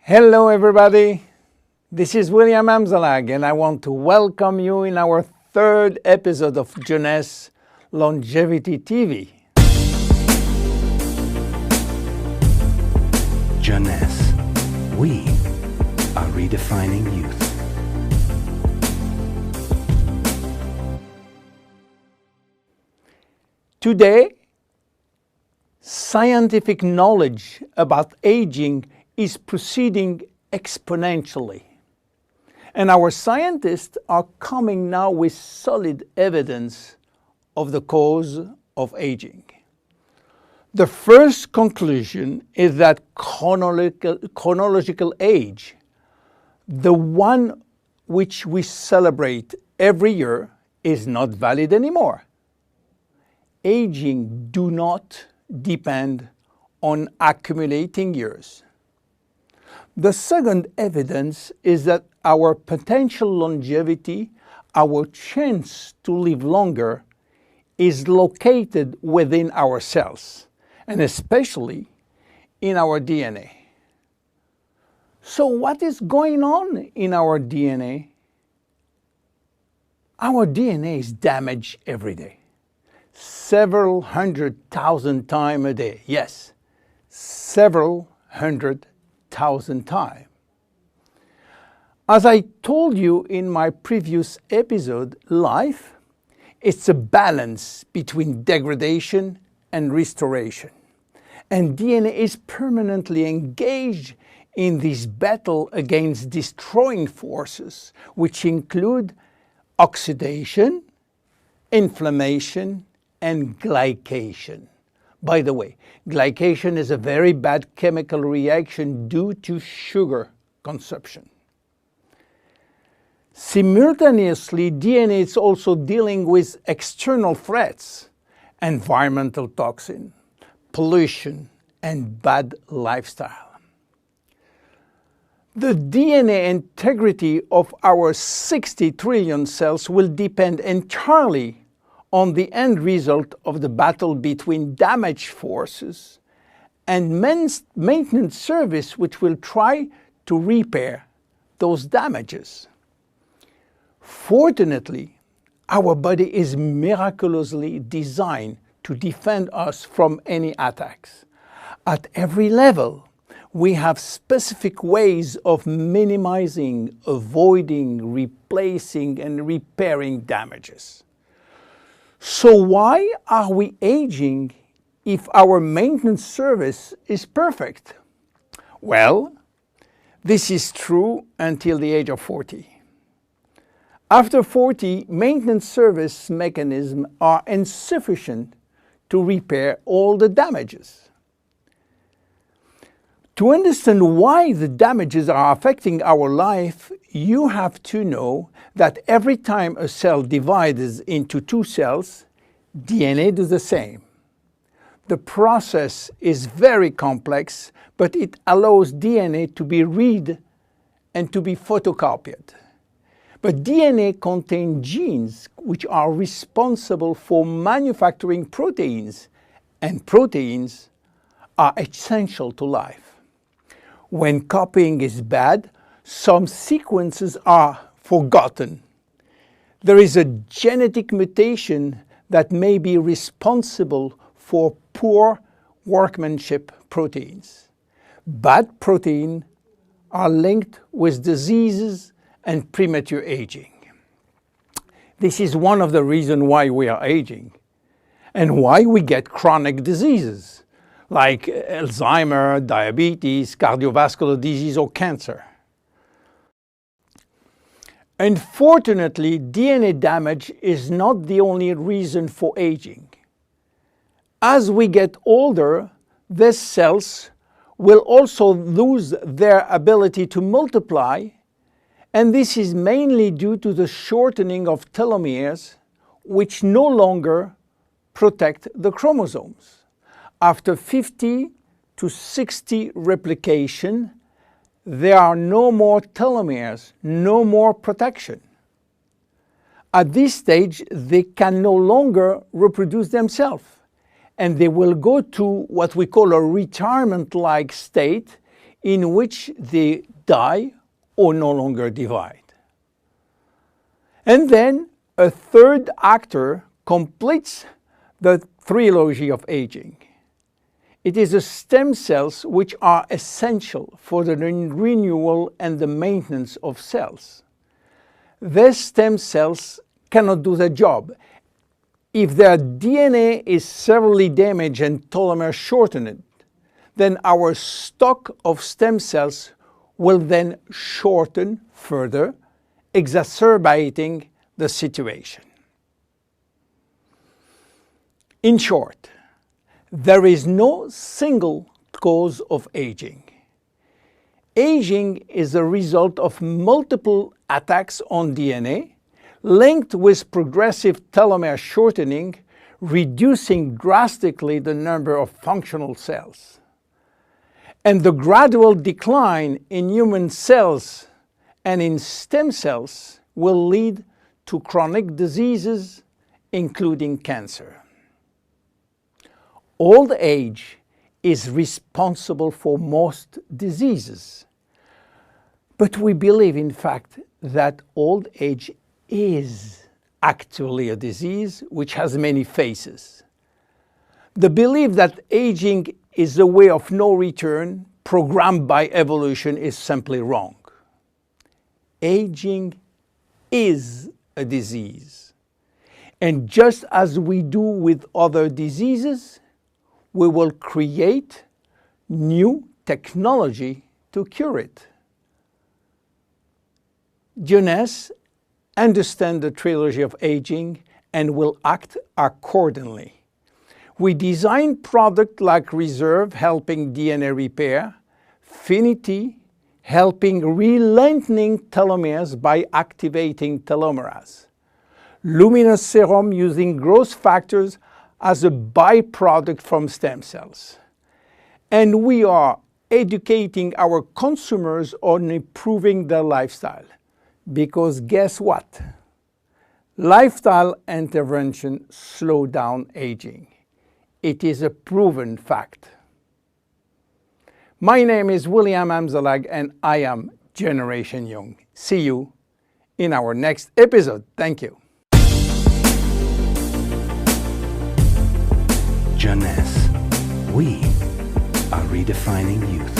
Hello everybody, this is William Amzalag and I want to welcome you in our third episode of Jeunesse Longevity TV. Jeunesse, we are redefining youth. Today, scientific knowledge about aging is proceeding exponentially. And our scientists are coming now with solid evidence of the cause of aging. The first conclusion is that chronological age, the one which we celebrate every year, is not valid anymore. Aging do not depend on accumulating years. The second evidence is that our potential longevity, our chance to live longer, is located within our cells, and especially in our DNA. So what is going on in our DNA? Our DNA is damaged every day. Several 100,000 times a day. Yes, several 100,000 times. As I told you in my previous episode, life, it's a balance between degradation and restoration. And DNA is permanently engaged in this battle against destroying forces, which include oxidation, inflammation, and glycation. By the way, glycation is a very bad chemical reaction due to sugar consumption. Simultaneously, DNA is also dealing with external threats, environmental toxin, pollution, and bad lifestyle. The DNA integrity of our 60 trillion cells will depend entirely on the end result of the battle between damage forces and maintenance service, which will try to repair those damages. Fortunately, our body is miraculously designed to defend us from any attacks. At every level, we have specific ways of minimizing, avoiding, replacing, and repairing damages. So why are we aging if our maintenance service is perfect? Well, this is true until the age of 40. After 40, maintenance service mechanisms are insufficient to repair all the damages. To understand why the damages are affecting our life, you have to know that every time a cell divides into two cells, DNA does the same. The process is very complex, but it allows DNA to be read and to be photocopied. But DNA contains genes which are responsible for manufacturing proteins, and proteins are essential to life. When copying is bad, some sequences are forgotten. There is a genetic mutation that may be responsible for poor workmanship proteins. Bad proteins are linked with diseases and premature aging. This is one of the reasons why we are aging and why we get chronic diseases like Alzheimer's, diabetes, cardiovascular disease, or cancer. Unfortunately, DNA damage is not the only reason for aging. As we get older, these cells will also lose their ability to multiply, and this is mainly due to the shortening of telomeres, which no longer protect the chromosomes. After 50 to 60 replication, there are no more telomeres, no more protection. At this stage, they can no longer reproduce themselves, and they will go to what we call a retirement-like state, in which they die or no longer divide. And then a third actor completes the trilogy of aging. It is the stem cells which are essential for the renewal and the maintenance of cells. These stem cells cannot do their job. If their DNA is severely damaged and telomere shortened, then our stock of stem cells will then shorten further, exacerbating the situation. In short, there is no single cause of aging. Aging is a result of multiple attacks on DNA linked with progressive telomere shortening, reducing drastically the number of functional cells. And the gradual decline in human cells and in stem cells will lead to chronic diseases, including cancer. Old age is responsible for most diseases. But we believe, in fact, that old age is actually a disease which has many faces. The belief that aging is a way of no return programmed by evolution is simply wrong. Aging is a disease. And just as we do with other diseases, we will create new technology to cure it. Jeunesse understands the trilogy of aging and will act accordingly. We design products like Reserve, helping DNA repair, Finity, helping re-lengthening telomeres by activating telomerase, Luminous Serum using growth factors as a byproduct from stem cells. And we are educating our consumers on improving their lifestyle. Because guess what? Lifestyle intervention slow down aging. It is a proven fact. My name is William Amzalag and I am Generation Young. See you in our next episode. Thank you. Jeunesse. We are redefining youth.